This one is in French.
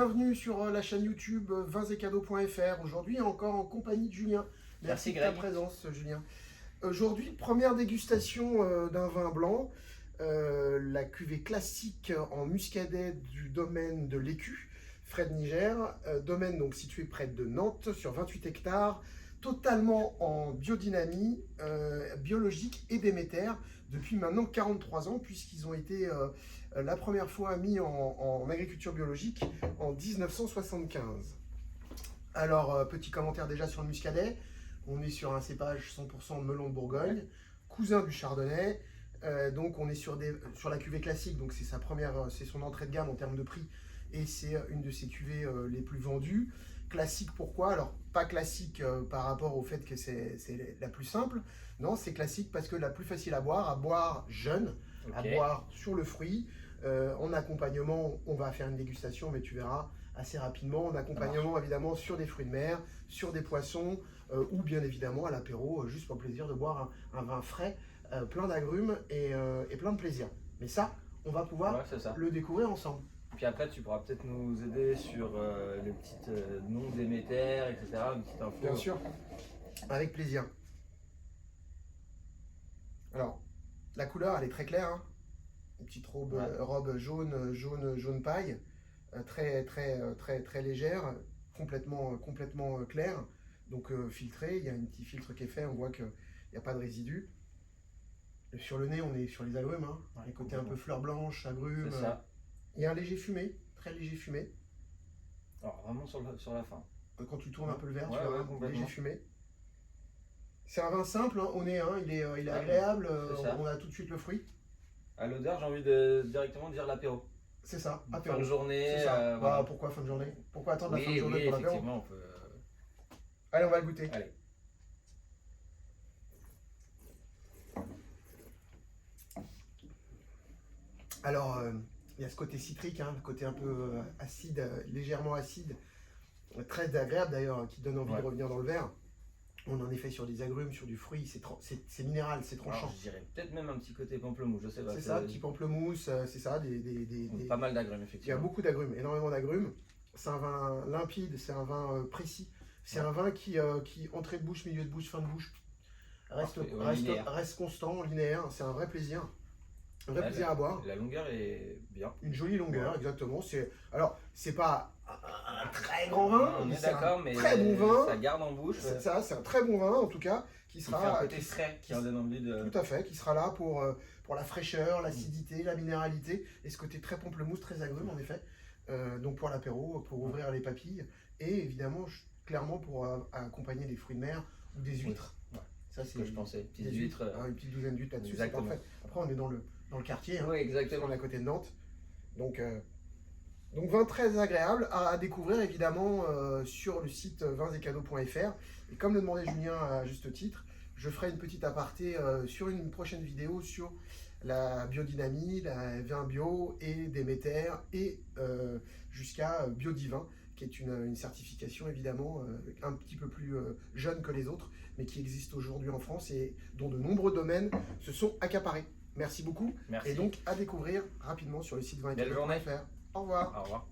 bienvenue sur la chaîne YouTube vinssetcadeaux.fr. Aujourd'hui encore en compagnie de Julien. Merci de ta présence Julien. Aujourd'hui, première dégustation d'un vin blanc, la cuvée classique en muscadet du domaine de l'Écu, Fred Niger, domaine donc situé près de Nantes sur 28 hectares, totalement en biodynamie, biologique et Déméter depuis maintenant 43 ans puisqu'ils ont été la première fois mis en agriculture biologique en 1975. Alors, petit commentaire déjà sur le muscadet. On est sur un cépage 100% melon de Bourgogne, cousin du chardonnay. Donc on est sur la cuvée classique, donc c'est son entrée de gamme en termes de prix et c'est une de ses cuvées les plus vendues. Classique pourquoi? Alors pas classique par rapport au fait que c'est la plus simple, non, c'est classique parce que la plus facile à boire jeune, à boire sur le fruit. En accompagnement, on va faire une dégustation, mais tu verras assez rapidement, en accompagnement évidemment sur des fruits de mer, sur des poissons, ou bien évidemment à l'apéro, juste pour le plaisir de boire un vin frais, plein d'agrumes et plein de plaisir. Mais ça, on va pouvoir le découvrir ensemble. Puis après, tu pourras peut-être nous aider sur les petites noms d'émetteurs, etc. Une petite info. Bien sûr, avec plaisir. Alors, la couleur, elle est très claire. Hein. Une petite robe jaune paille, très légère, complètement claire. Donc filtrée, il y a un petit filtre qui est fait, on voit qu'il n'y a pas de résidus. Sur le nez, on est sur les agrumes, hein. Les côtés un peu fleurs blanches, agrumes. Il y a un léger fumé, très léger fumé. Alors vraiment sur la fin. Quand tu tournes un peu le verre, tu vois, léger fumé. C'est un vin simple, hein, au nez, hein, il est agréable, on a tout de suite le fruit. À l'odeur, j'ai envie de directement dire l'apéro. C'est ça, apéro. Fin de journée. Voilà. Pourquoi fin de journée? Pourquoi attendre la fin de journée pour l'apéro? On peut... Allez, on va le goûter. Allez. Alors, il y a ce côté citrique, hein, le côté un peu acide, légèrement acide, très agréable d'ailleurs, qui donne envie de revenir dans le verre. On en est fait sur des agrumes, sur du fruit, c'est minéral, c'est tranchant. Alors, je dirais peut-être même un petit côté pamplemousse, je sais pas. C'est ça, petit pamplemousse, c'est ça, pas mal d'agrumes, effectivement. Il y a beaucoup d'agrumes, énormément d'agrumes. C'est un vin limpide, c'est un vin précis. C'est un vin qui, entrée de bouche, milieu de bouche, fin de bouche, reste constant, linéaire. C'est un vrai plaisir. Un vrai plaisir à boire. La longueur est bien. Une jolie longueur, exactement. Alors, c'est pas un très grand vin, on est d'accord, mais très bon vin. Ça garde en bouche. C'est un très bon vin, en tout cas, qui sera... un côté frais, qui en donne envie de... Tout à fait, qui sera là pour la fraîcheur, l'acidité, la minéralité, et ce côté très pamplemousse, très agrume, en effet. Donc pour l'apéro, pour ouvrir les papilles, et évidemment, clairement, pour accompagner des fruits de mer ou des huîtres. Ouais. Ça, c'est ce que je pensais. Petites huîtres. Une petite douzaine d'huîtres là-dessus, c'est parfait. Après, on est dans le quartier, hein, oui, exactement. on est à côté de Nantes. Donc vin très agréable à découvrir évidemment sur le site vinssetcadeaux.fr. Et comme le demandait Julien à juste titre, je ferai une petite aparté sur une prochaine vidéo sur la biodynamie, la vin bio et Déméter et jusqu'à Biodivin, qui est une certification évidemment un petit peu plus jeune que les autres, mais qui existe aujourd'hui en France et dont de nombreux domaines se sont accaparés. Merci beaucoup. Merci. Et donc à découvrir rapidement sur le site vinssetcadeaux.fr. Au revoir. Au revoir.